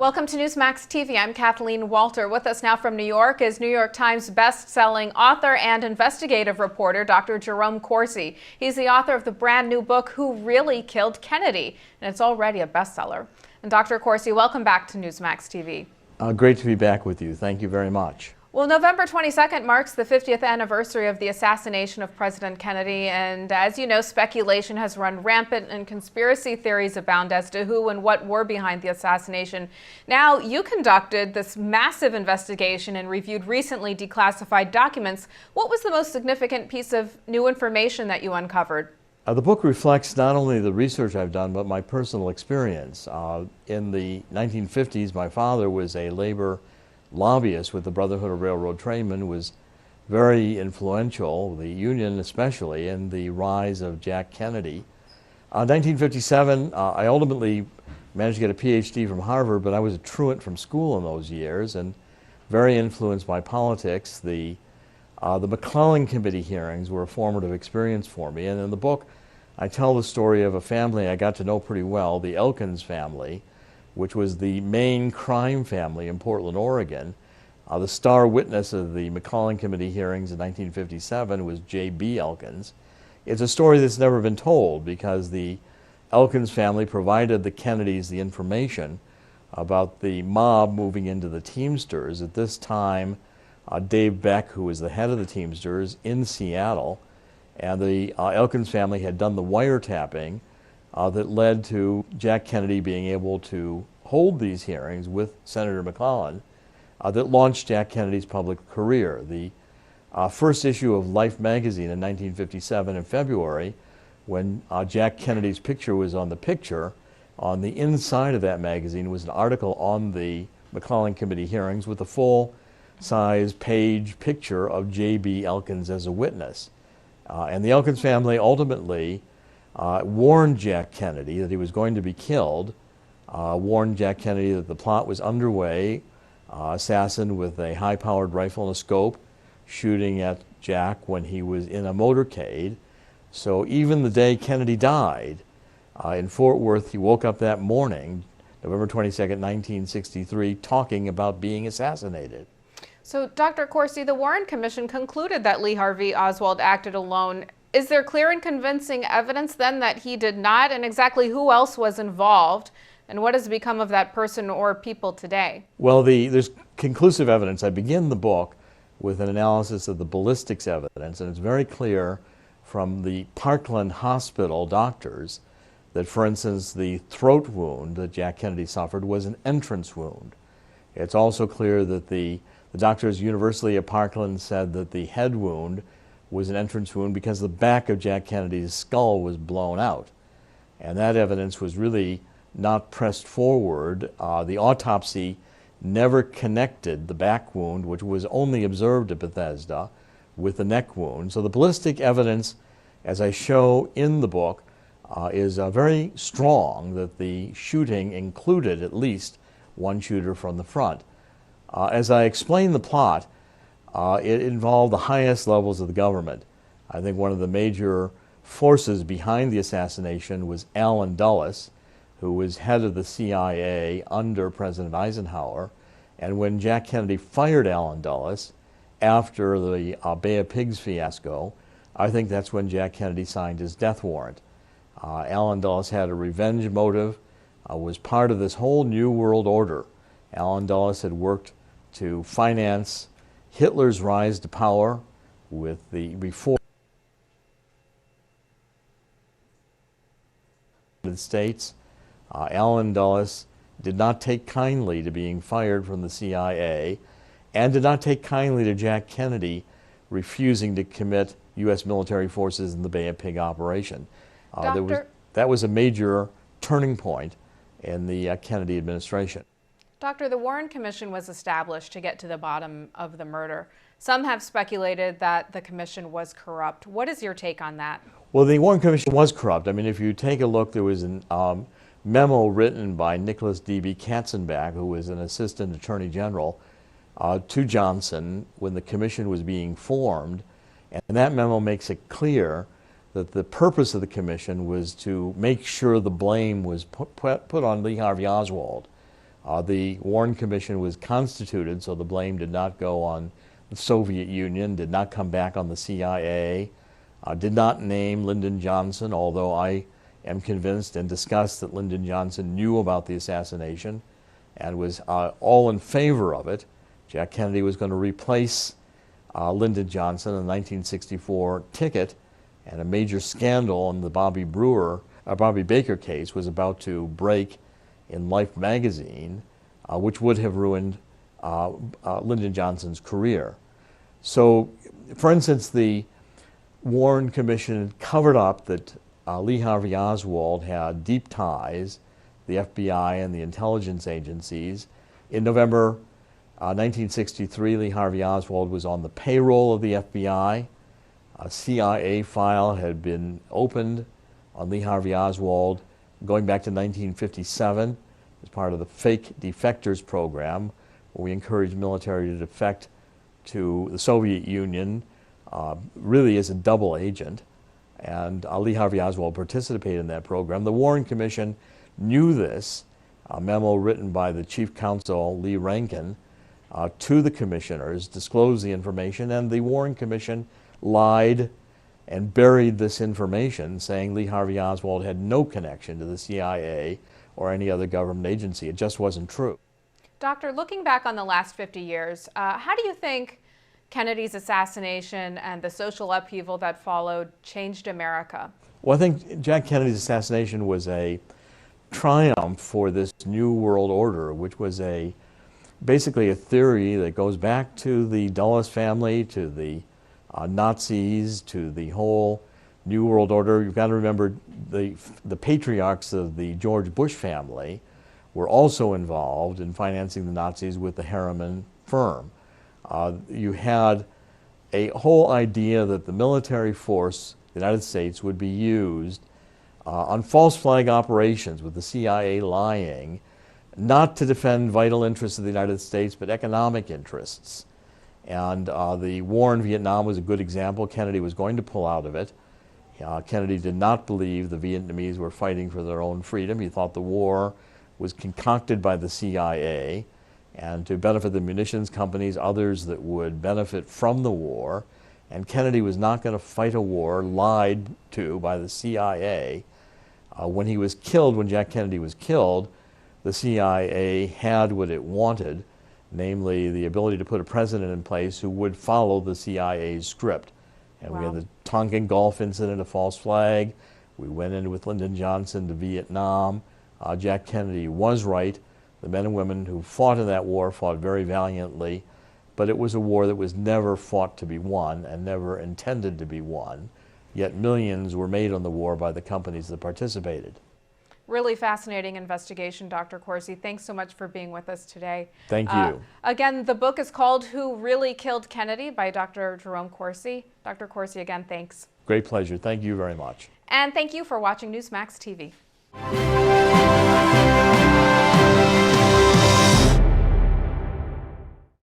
Welcome to Newsmax TV. I'm Kathleen Walter. With us now from New York is New York Times best-selling author and investigative reporter Dr. Jerome Corsi. He's the author of the brand new book, Who Really Killed Kennedy? And it's already a bestseller. And Dr. Corsi, welcome back to Newsmax TV. Great to be back with you. Thank you very much. Well, November 22nd marks the 50th anniversary of the assassination of President Kennedy, and as you know, speculation has run rampant and conspiracy theories abound as to who and what were behind the assassination. Now, you conducted this massive investigation and reviewed recently declassified documents. What was the most significant piece of new information that you uncovered? The book reflects not only the research I've done, but my personal experience. In the 1950s, my father was a labor lobbyist with the Brotherhood of Railroad Trainmen, was very influential, the union especially, in the rise of Jack Kennedy. 1957, I ultimately managed to get a PhD from Harvard, but I was a truant from school in those years and very influenced by politics. The McClellan Committee hearings were a formative experience for me, and in the book I tell the story of a family I got to know pretty well, the Elkins family, which was the main crime family in Portland, Oregon. The star witness of the McClellan Committee hearings in 1957 was J.B. Elkins. It's a story that's never been told because the Elkins family provided the Kennedys the information about the mob moving into the Teamsters. At this time, Dave Beck, who was the head of the Teamsters in Seattle, and the Elkins family had done the wiretapping that led to Jack Kennedy being able to hold these hearings with Senator McClellan that launched Jack Kennedy's public career. The first issue of Life magazine in 1957 in February, when Jack Kennedy's picture was on the picture, on the inside of that magazine was an article on the McClellan Committee hearings with a full-size page picture of J.B. Elkins as a witness. And the Elkins family ultimately warned Jack Kennedy that he was going to be killed, warned Jack Kennedy that the plot was underway, assassin with a high-powered rifle and a scope shooting at Jack when he was in a motorcade. So even the day Kennedy died, in Fort Worth, he woke up that morning, November 22nd, 1963, talking about being assassinated. So, Dr. Corsi, the Warren Commission concluded that Lee Harvey Oswald acted alone. Is there clear and convincing evidence then that he did not, and exactly who else was involved, and what has become of that person or people today? Well, there's conclusive evidence. I begin the book with an analysis of the ballistics evidence, and it's very clear from the Parkland Hospital doctors that, for instance, the throat wound that Jack Kennedy suffered was an entrance wound. It's also clear that the doctors universally at Parkland said that the head wound was an entrance wound because the back of Jack Kennedy's skull was blown out. And that evidence was really not pressed forward. The autopsy never connected the back wound, which was only observed at Bethesda, with the neck wound. So the ballistic evidence, as I show in the book, is very strong that the shooting included at least one shooter from the front. As I explain the plot, it involved the highest levels of the government. I think one of the major forces behind the assassination was Allen Dulles, who was head of the CIA under President Eisenhower. And when Jack Kennedy fired Allen Dulles after the Bay of Pigs fiasco, I think that's when Jack Kennedy signed his death warrant. Allen Dulles had a revenge motive, was part of this whole New World Order. Allen Dulles had worked to finance Hitler's rise to power with the reform of the States. Allen Dulles did not take kindly to being fired from the CIA and did not take kindly to Jack Kennedy refusing to commit U.S. military forces in the Bay of Pig operation. That was a major turning point in the Kennedy administration. Doctor, the Warren Commission was established to get to the bottom of the murder. Some have speculated that the commission was corrupt. What is your take on that? Well, the Warren Commission was corrupt. I mean, if you take a look, there was a memo written by Nicholas D.B. Katzenbach, who was an assistant attorney general, to Johnson when the commission was being formed. And that memo makes it clear that the purpose of the commission was to make sure the blame was put on Lee Harvey Oswald The Warren Commission was constituted, so the blame did not go on the Soviet Union, did not come back on the CIA, did not name Lyndon Johnson, although I am convinced and discussed that Lyndon Johnson knew about the assassination and was all in favor of it. Jack Kennedy was going to replace Lyndon Johnson in the 1964 ticket, and a major scandal in the Bobby Baker case was about to break in Life magazine, which would have ruined Lyndon Johnson's career. So, for instance, the Warren Commission covered up that Lee Harvey Oswald had deep ties, the FBI and the intelligence agencies. In November 1963, Lee Harvey Oswald was on the payroll of the FBI. A CIA file had been opened on Lee Harvey Oswald going back to 1957 as part of the fake defectors program, where we encouraged military to defect to the Soviet Union, really as a double agent. And Lee Harvey Oswald participated in that program. The Warren Commission knew this. A memo written by the chief counsel, Lee Rankin, to the commissioners disclosed the information, and the Warren Commission lied and buried this information, saying Lee Harvey Oswald had no connection to the CIA or any other government agency. It just wasn't true. Doctor, looking back on the last 50 years, how do you think Kennedy's assassination and the social upheaval that followed changed America? Well, I think Jack Kennedy's assassination was a triumph for this new world order, which was basically a theory that goes back to the Dulles family, to the Nazis, to the whole new world order. You've got to remember the patriarchs of the George Bush family were also involved in financing the Nazis with the Harriman firm. You had a whole idea that the military force, the United States, would be used on false flag operations, with the CIA lying, not to defend vital interests of the United States, but economic interests. And the war in Vietnam was a good example. Kennedy was going to pull out of it. Kennedy did not believe the Vietnamese were fighting for their own freedom. He thought the war was concocted by the CIA and to benefit the munitions companies, others that would benefit from the war. And Kennedy was not going to fight a war lied to by the CIA. When he was killed, when Jack Kennedy was killed, the CIA had what it wanted, namely the ability to put a president in place who would follow the CIA's script. And Wow. we had the Tonkin Gulf incident, a false flag. We went in with Lyndon Johnson to Vietnam. Jack Kennedy was right. The men and women who fought in that war fought very valiantly, but it was a war that was never fought to be won and never intended to be won. Yet millions were made on the war by the companies that participated. Really fascinating investigation, Dr. Corsi. Thanks so much for being with us today. Thank you. Again, the book is called Who Really Killed Kennedy by Dr. Jerome Corsi. Dr. Corsi, again, thanks. Great pleasure. Thank you very much. And thank you for watching Newsmax TV.